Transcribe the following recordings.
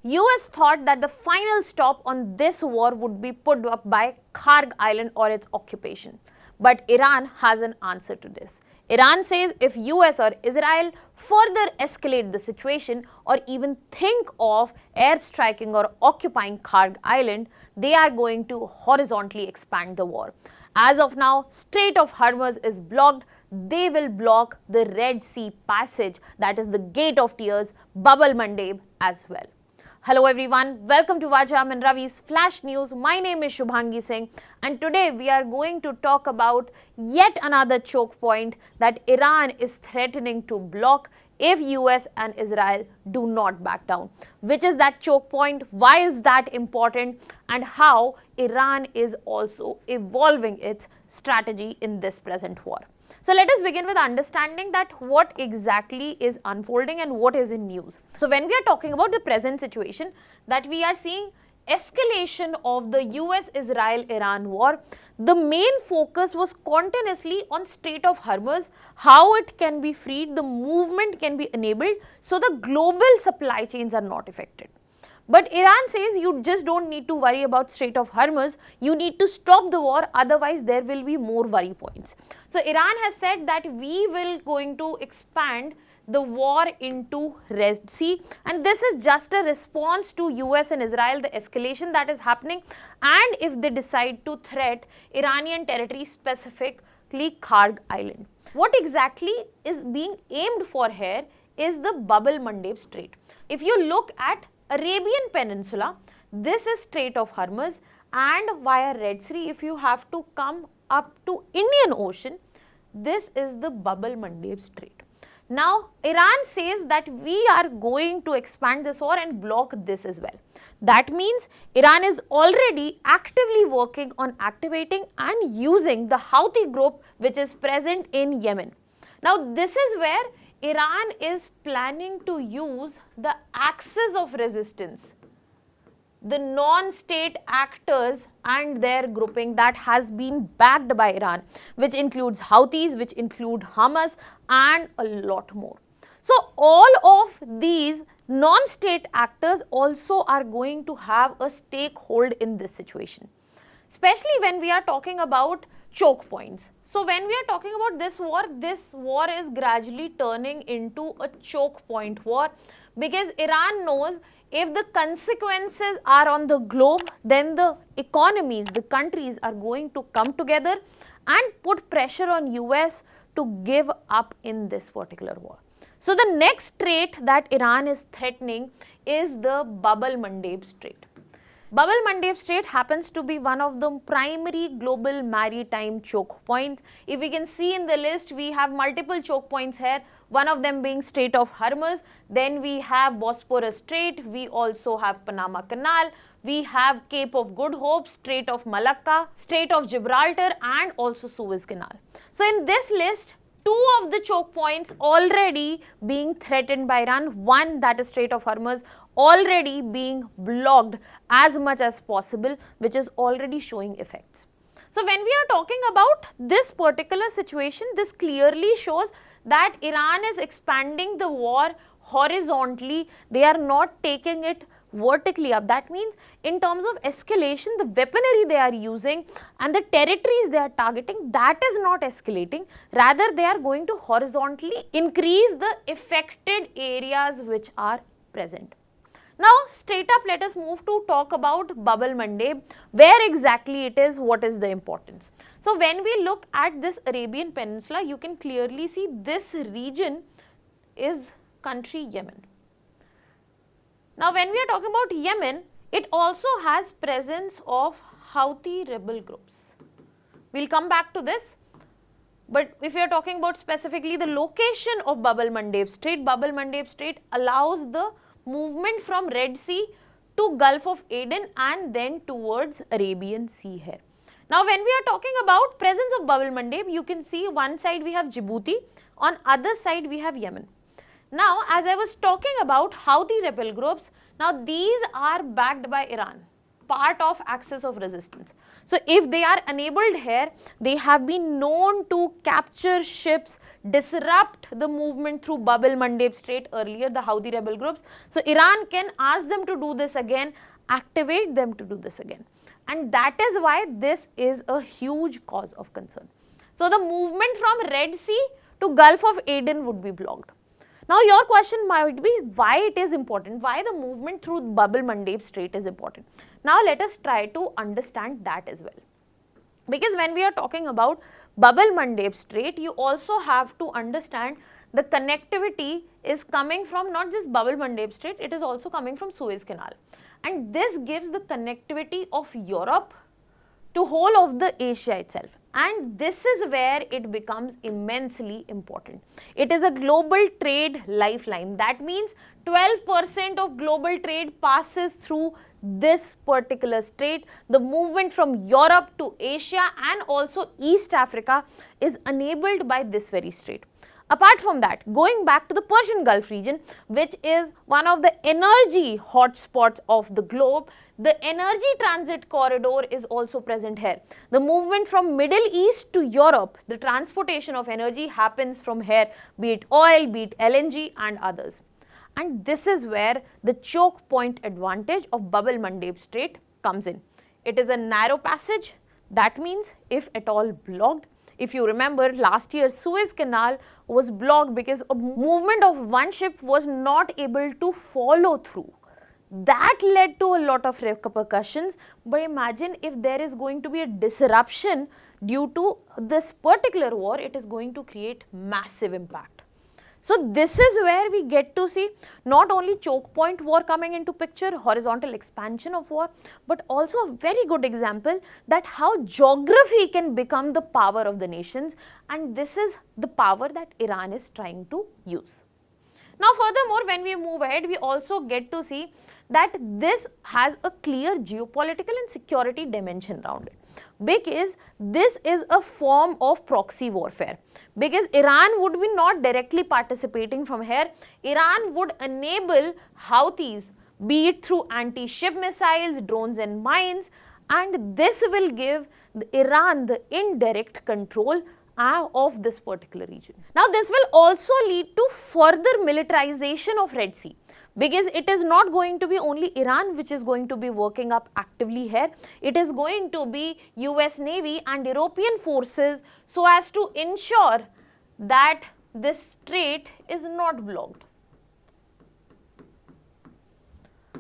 US thought that the final stop on this war would be put up by Karg Island or its occupation. But Iran has an answer to this. Iran says if US or Israel further escalate the situation or even think of airstriking or occupying Karg Island, they are going to horizontally expand the war. As of now, Strait of Hormuz is blocked. They will block the Red Sea passage, that is the Gate of Tears, Bab-el-Mandeb as well. Hello everyone, welcome to Vajiram and Ravi's Flash News. My name is Shubhangi Singh and today we are going to talk about yet another choke point that Iran is threatening to block if US and Israel do not back down. Which is that choke point, why is that important, and how Iran is also evolving its strategy in this present war. So let us begin with understanding that what exactly is unfolding and what is in news. So when we are talking about the present situation, that we are seeing escalation of the US-Israel-Iran war, the main focus was continuously on Strait of Hormuz, how it can be freed, the movement can be enabled so the global supply chains are not affected. But Iran says you just don't need to worry about Strait of Hormuz, you need to stop the war, otherwise there will be more worry points. So Iran has said that we will going to expand the war into Red Sea, and this is just a response to US and Israel, the escalation that is happening, and if they decide to threat Iranian territory, specifically Karg Island. What exactly is being aimed for here is the Bab-el-Mandeb Strait. If you look at Arabian Peninsula, this is Strait of Hormuz, and via Red Sea if you have to come up to Indian Ocean, this is the Bab-el-Mandeb Strait. Now Iran says that we are going to expand this war and block this as well. That means Iran is already actively working on activating and using the Houthi group which is present in Yemen. Now this is where Iran is planning to use the axis of resistance, the non-state actors and their grouping that has been backed by Iran, which includes Houthis, which include Hamas and a lot more. So all of these non-state actors also are going to have a stakehold in this situation, especially when we are talking about choke points. So when we are talking about this war is gradually turning into a choke point war, because Iran knows if the consequences are on the globe, then the economies, the countries are going to come together and put pressure on US to give up in this particular war. So the next strait that Iran is threatening is the Bab-el-Mandeb Strait. Bab-el-Mandeb Strait happens to be one of the primary global maritime choke points. If we can see in the list, we have multiple choke points here, one of them being Strait of Hormuz, then we have Bosphorus Strait, we also have Panama Canal, we have Cape of Good Hope, Strait of Malacca, Strait of Gibraltar and also Suez Canal. So in this list, two of the choke points already being threatened by Iran, one that is Strait of Hormuz already being blocked as much as possible, which is already showing effects. So when we are talking about this particular situation, this clearly shows that Iran is expanding the war horizontally, they are not taking it vertically up. That means in terms of escalation, the weaponry they are using and the territories they are targeting, that is not escalating. Rather, they are going to horizontally increase the affected areas which are present. Now, straight up, let us move to talk about Bab-el-Mandeb, where exactly it is, what is the importance. So, when we look at this Arabian Peninsula, you can clearly see this region is country Yemen. Now, when we are talking about Yemen, it also has presence of Houthi rebel groups. We'll come back to this. But if we are talking about specifically the location of Bab-el-Mandeb Strait allows the movement from Red Sea to Gulf of Aden and then towards Arabian Sea here. Now, when we are talking about presence of Bab-el-Mandeb, you can see one side we have Djibouti, on other side we have Yemen. Now, as I was talking about Houthi rebel groups, now these are backed by Iran. part of axis of resistance. So if they are enabled here, they have been known to capture ships, disrupt the movement through Bab-el-Mandeb Strait earlier, the Houthi rebel groups. So Iran can ask them to do this again, activate them to do this again. And that is why this is a huge cause of concern. So the movement from Red Sea to Gulf of Aden would be blocked. Now your question might be why it is important, why the movement through Bab-el-Mandeb Strait is important. Now let us try to understand that as well. Because when we are talking about Bab-el-Mandeb Strait, you also have to understand the connectivity is coming from not just Bab-el-Mandeb Strait, it is also coming from Suez Canal. And this gives the connectivity of Europe to whole of the Asia itself. And this is where it becomes immensely important. It is a global trade lifeline. That means 12% of global trade passes through this particular strait. The movement from Europe to Asia and also East Africa is enabled by this very strait. Apart from that, going back to the Persian Gulf region, which is one of the energy hotspots of the globe, the energy transit corridor is also present here. The movement from Middle East to Europe, the transportation of energy happens from here, be it oil, be it LNG and others. And this is where the choke point advantage of Bab-el-Mandeb Strait comes in. It is a narrow passage. That means if at all blocked, if you remember last year Suez Canal was blocked because a movement of one ship was not able to follow through. That led to a lot of repercussions, but imagine if there is going to be a disruption due to this particular war, it is going to create massive impact. So this is where we get to see not only choke point war coming into picture, horizontal expansion of war, but also a very good example that how geography can become the power of the nations, and this is the power that Iran is trying to use. Now furthermore, when we move ahead, we also get to see that this has a clear geopolitical and security dimension around it, because this is a form of proxy warfare. Because Iran would be not directly participating from here, Iran would enable Houthis, be it through anti-ship missiles, drones and mines, and this will give Iran the indirect control of this particular region. Now this will also lead to further militarization of Red Sea, because it is not going to be only Iran which is going to be working up actively here, it is going to be US Navy and European forces, so as to ensure that this strait is not blocked.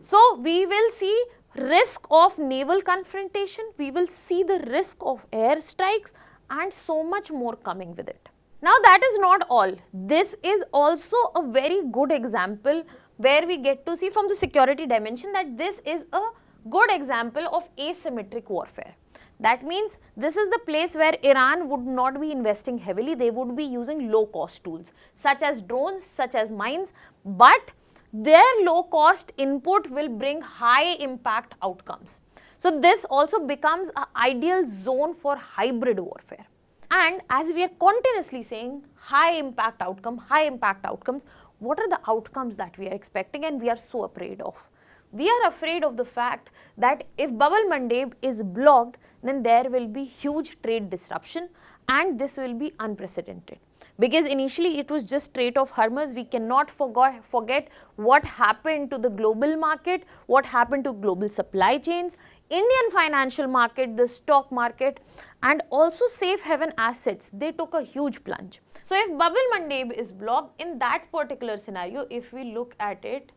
So we will see risk of naval confrontation, we will see the risk of air strikes and so much more coming with it. Now that is not all. This is also a very good example where we get to see from the security dimension that this is a good example of asymmetric warfare. That means this is the place where Iran would not be investing heavily, they would be using low cost tools such as drones, such as mines, but their low cost input will bring high impact outcomes. So this also becomes an ideal zone for hybrid warfare. And as we are continuously saying, high impact outcomes, what are the outcomes that we are expecting and we are so afraid of? We are afraid of the fact that if Bab-el-Mandeb is blocked, then there will be huge trade disruption and this will be unprecedented. Because initially it was just Strait of Hormuz, we cannot forget what happened to the global market, what happened to global supply chains, Indian financial market, the stock market, and also safe haven assets, they took a huge plunge. So if Bab-el-Mandeb is blocked, in that particular scenario, if we look at it,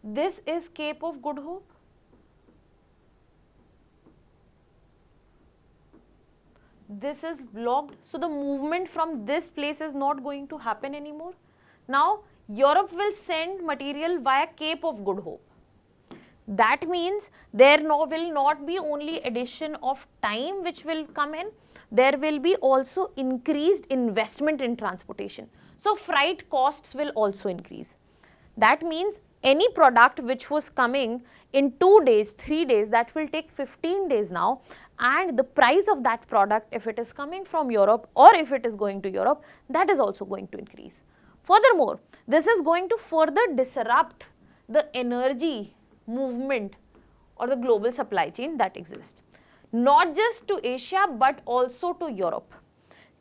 this is Cape of Good Hope. This is blocked, so the movement from this place is not going to happen anymore. Now Europe will send material via Cape of Good Hope. That means there will not be only addition of time which will come in, there will be also increased investment in transportation. So freight costs will also increase. That means any product which was coming in 2 days, 3 days, that will take 15 days now, and the price of that product, if it is coming from Europe or if it is going to Europe, that is also going to increase. Furthermore, this is going to further disrupt the energy movement or the global supply chain that exists. Not just to Asia but also to Europe,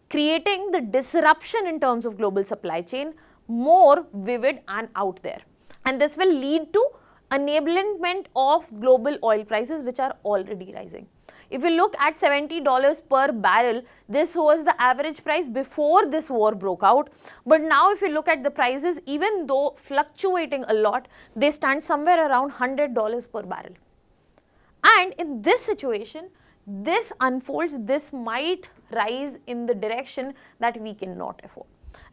creating the disruption in terms of global supply chain more vivid and out there. And this will lead to enablement of global oil prices, which are already rising. If you look at $70 per barrel, this was the average price before this war broke out. But now if you look at the prices, even though fluctuating a lot, they stand somewhere around $100 per barrel. And in this situation, this unfolds, this might rise in the direction that we cannot afford.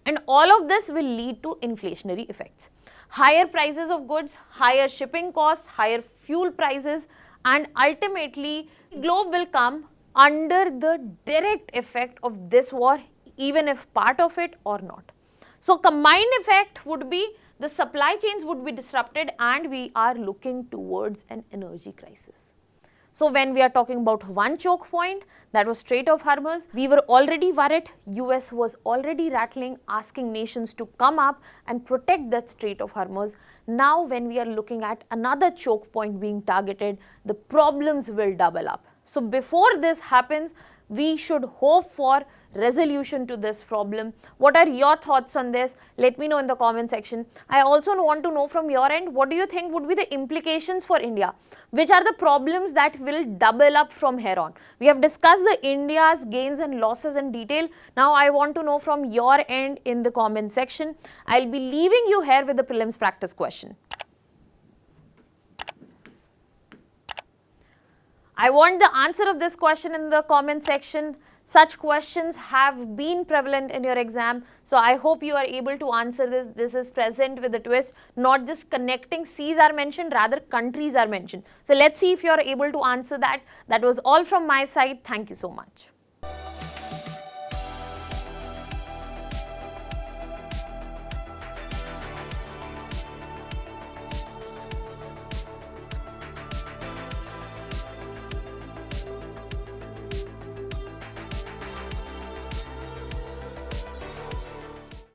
And all of this will lead to inflationary effects. Higher prices of goods, higher shipping costs, higher fuel prices, and ultimately, the globe will come under the direct effect of this war, even if part of it or not. So, combined effect would be the supply chains would be disrupted and we are looking towards an energy crisis. So, when we are talking about one choke point, that was Strait of Hormuz, we were already worried, US was already rattling, asking nations to come up and protect that Strait of Hormuz. Now, when we are looking at another choke point being targeted, the problems will double up. So, before this happens, we should hope for resolution to this problem. What are your thoughts on this? Let me know in the comment section. I also want to know from your end, what do you think would be the implications for India? Which are the problems that will double up from here on? We have discussed the India's gains and losses in detail. Now I want to know from your end in the comment section. I'll be leaving you here with the prelims practice question. I want the answer of this question in the comment section. Such questions have been prevalent in your exam. So I hope you are able to answer this. This is present with a twist. Not just connecting seas are mentioned, rather countries are mentioned. So let's see if you are able to answer that. That was all from my side. Thank you so much.